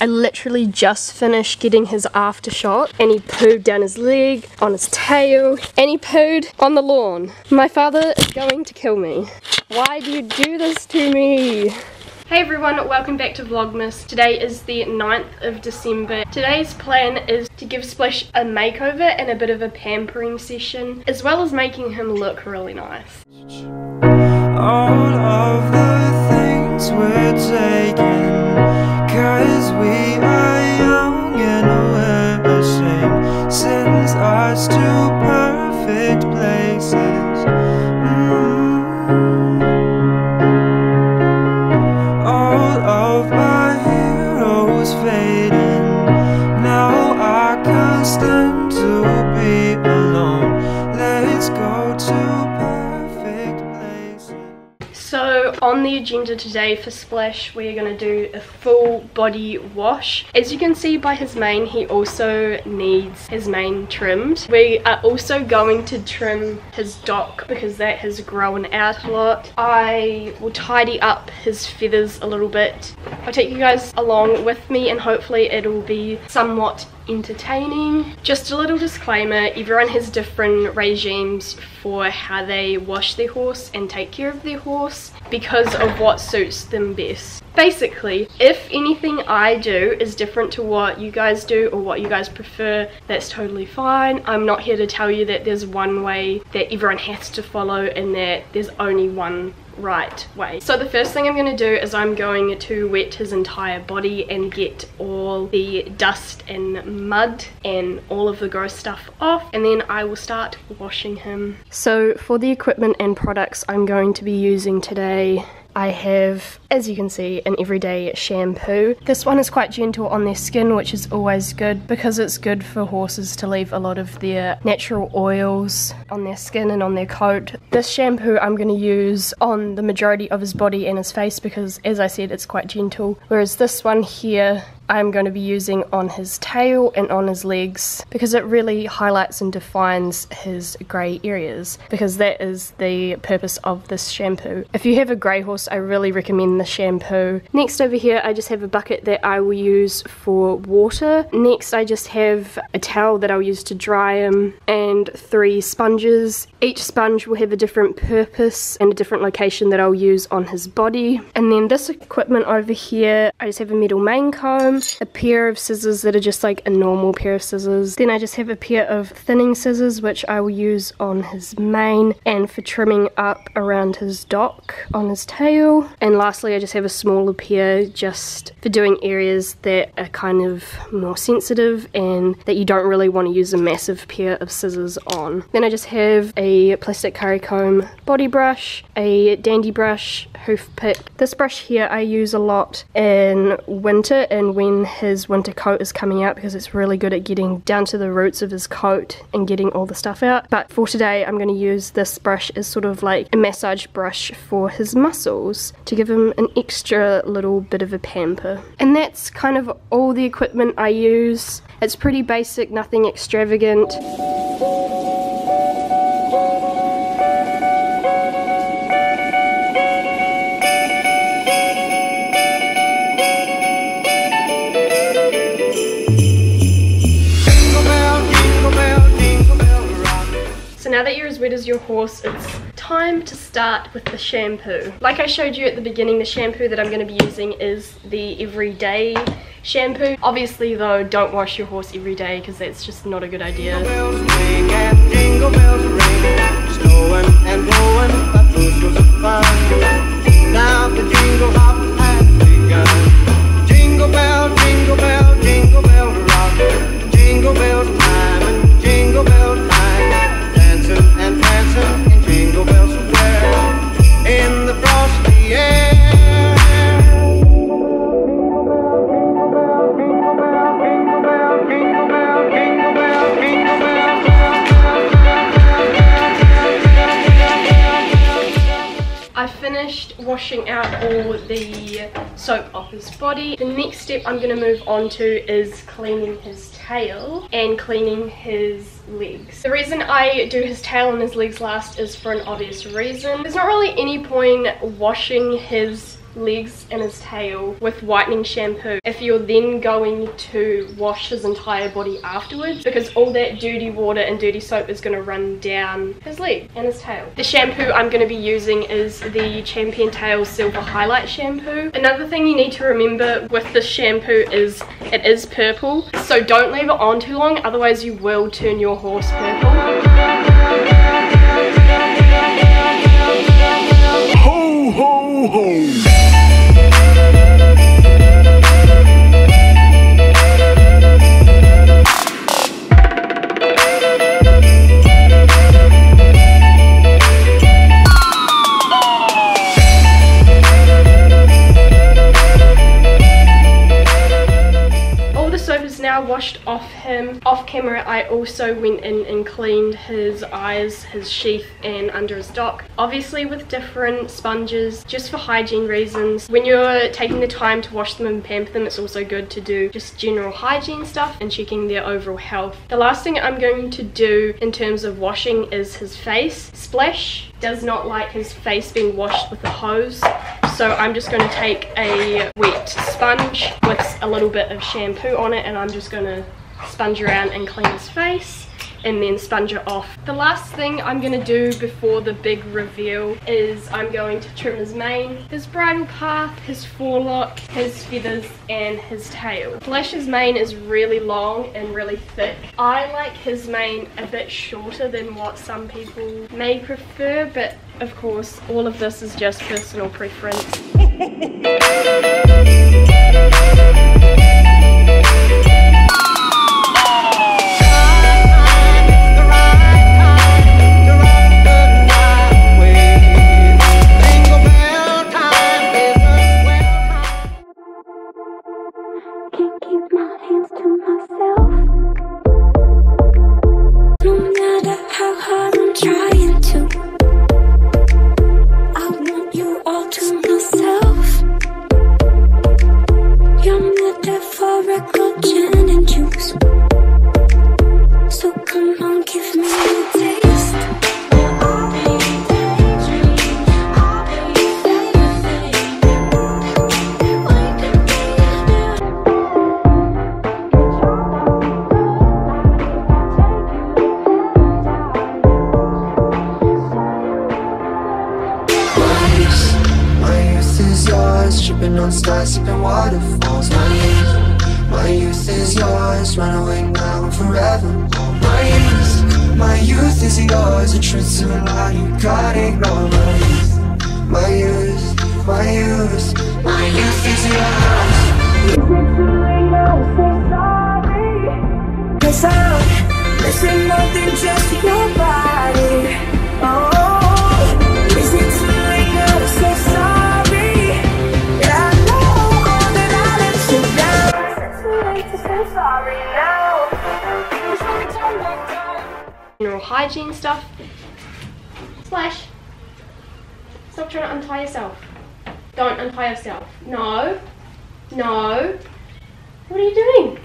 I literally just finished getting his aftershock, and he pooed down his leg, on his tail, and he pooed on the lawn. My father is going to kill me. Why do you do this to me? Hey everyone, welcome back to Vlogmas. Today is the 9th of December. Today's plan is to give Splash a makeover and a bit of a pampering session, as well as making him look really nice. All of the things we're taking, 'cause we are young and we're ashamed. Sends us to perfect places. All of my heroes fading. Now I can't stand to be alone. Let's go to perfect places. So on the agenda today for Splash, we are going to do a full body wash. As you can see by his mane, he also needs his mane trimmed. We are also going to trim his dock because that has grown out a lot. I will tidy up his feathers a little bit. I'll take you guys along with me and hopefully it'll be somewhat entertaining. Just a little disclaimer, everyone has different regimes for how they wash their horse and take care of their horse because of what suits them best. Basically, if anything I do is different to what you guys do or what you guys prefer, that's totally fine. I'm not here to tell you that there's one way that everyone has to follow and that there's only one right way. So the first thing I'm going to do is I'm going to wet his entire body and get all the dust and mud and all of the gross stuff off, and then I will start washing him. So for the equipment and products I'm going to be using today, I have, as you can see, an everyday shampoo. This one is quite gentle on their skin, which is always good because it's good for horses to leave a lot of their natural oils on their skin and on their coat. This shampoo I'm going to use on the majority of his body and his face because, as I said, it's quite gentle. Whereas this one here I'm going to be using on his tail and on his legs because it really highlights and defines his grey areas, because that is the purpose of this shampoo. If you have a grey horse, I really recommend the shampoo. Next over here I just have a bucket that I will use for water. Next I just have a towel that I'll use to dry him and 3 sponges. Each sponge will have a different purpose and a different location that I'll use on his body. And then this equipment over here, I just have a metal mane comb, a pair of scissors that are just like a normal pair of scissors. Then I just have a pair of thinning scissors which I will use on his mane and for trimming up around his dock on his tail. And lastly I just have a smaller pair just for doing areas that are kind of more sensitive and that you don't really want to use a massive pair of scissors on. Then I just have a plastic curry comb body brush, a dandy brush, hoof pick. This brush here I use a lot in winter and when his winter coat is coming out because it's really good at getting down to the roots of his coat and getting all the stuff out. But for today I'm going to use this brush as sort of like a massage brush for his muscles to give him an extra little bit of a pamper. And that's kind of all the equipment I use. It's pretty basic, nothing extravagant. Now that you're as wet as your horse, it's time to start with the shampoo. Like I showed you at the beginning, the shampoo that I'm going to be using is the everyday shampoo. Obviously though, don't wash your horse every day because that's just not a good idea. Jingle bells ring, snowing and blowing, but those was fun. Now the jingle hop has begun. Jingle bell, jingle bell, jingle bell rock. Jingle bell time and jingle bell time. And dancing in Jingle Bell Square in the frosty air. I finished washing out all the soap off his body. The next step I'm going to move on to is cleaning his tail and cleaning his legs. The reason I do his tail and his legs last is for an obvious reason. There's not really any point washing his legs and his tail with whitening shampoo if you're then going to wash his entire body afterwards, because all that dirty water and dirty soap is going to run down his leg and his tail. The shampoo I'm going to be using is the Champion Tail Silver Highlight Shampoo. Another thing you need to remember with this shampoo is it is purple, so don't leave it on too long, otherwise you will turn your horse purple. Ho, ho, ho. Now washed off him. Off camera I also went in and cleaned his eyes, his sheath and under his dock, obviously with different sponges just for hygiene reasons. When you're taking the time to wash them and pamper them, it's also good to do just general hygiene stuff and checking their overall health. The last thing I'm going to do in terms of washing is his face. Splash does not like his face being washed with a hose, so I'm just going to take a wet sponge with a little bit of shampoo on it and I'm just going to sponge around and clean his face and then sponge it off. The last thing I'm going to do before the big reveal is I'm going to trim his mane, his bridle path, his forelock, his feathers and his tail. Flash's mane is really long and really thick. I like his mane a bit shorter than what some people may prefer, but of course all of this is just personal preference. On stars, sipping waterfalls. My youth is yours. Run away now and forever. My youth is yours. A truth to a lie you can't ignore. My youth, my youth, my youth is yours. Is it too late now to say sorry? 'Cause I'm missing more than just your body. Oh, is it too late now to say sorry? General hygiene stuff. Splash! Stop trying to untie yourself. Don't untie yourself. No. No. What are you doing?